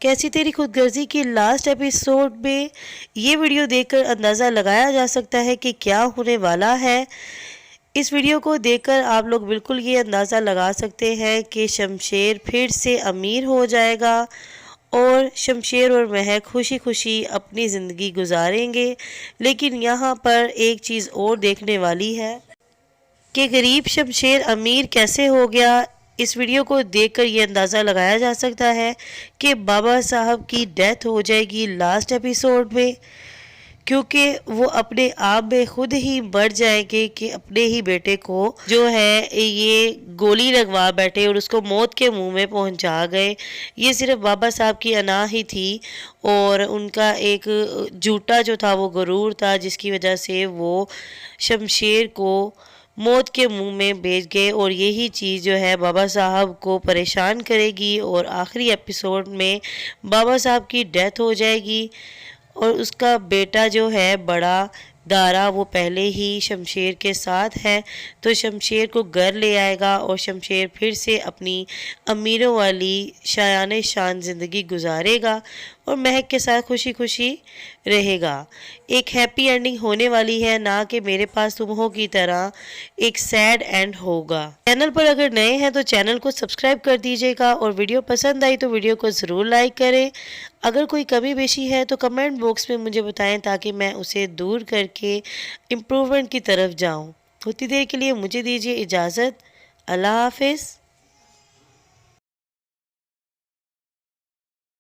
कैसी तेरी खुदगर्जी की लास्ट एपिसोड में ये वीडियो देखकर अंदाज़ा लगाया जा सकता है कि क्या होने वाला है। इस वीडियो को देखकर आप लोग बिल्कुल ये अंदाज़ा लगा सकते हैं कि शमशेर फिर से अमीर हो जाएगा और शमशेर और महक खुशी खुशी अपनी ज़िंदगी गुजारेंगे। लेकिन यहाँ पर एक चीज़ और देखने वाली है कि गरीब शमशेर अमीर कैसे हो गया। इस वीडियो को देखकर ये अंदाज़ा लगाया जा सकता है कि बाबा साहब की डेथ हो जाएगी लास्ट एपिसोड में, क्योंकि वो अपने आप में खुद ही मर जाएंगे कि अपने ही बेटे को जो है ये गोली लगवा बैठे और उसको मौत के मुंह में पहुंचा गए। ये सिर्फ बाबा साहब की अना ही थी और उनका एक झूठा जो था वो गुरूर था, जिसकी वजह से वो शमशेर को मौत के मुंह में भेज गए। और यही चीज़ जो है बाबा साहब को परेशान करेगी और आखिरी एपिसोड में बाबा साहब की डेथ हो जाएगी और उसका बेटा जो है बड़ा दारा वो पहले ही शमशेर के साथ है, तो शमशेर को घर ले आएगा और शमशेर फिर से अपनी अमीरों वाली शायान शान ज़िंदगी गुजारेगा और महक के साथ खुशी खुशी रहेगा। एक हैप्पी एंडिंग होने वाली है, ना कि मेरे पास तुम हो की तरह एक सैड एंड होगा। चैनल पर अगर नए हैं तो चैनल को सब्सक्राइब कर दीजिएगा और वीडियो पसंद आई तो वीडियो को ज़रूर लाइक करें। अगर कोई कमी बेशी है तो कमेंट बॉक्स में मुझे बताएं ताकि मैं उसे दूर करके इम्प्रूवमेंट की तरफ जाऊं। उतनी देर के लिए मुझे दीजिए इजाज़त। अल्लाह हाफिज़।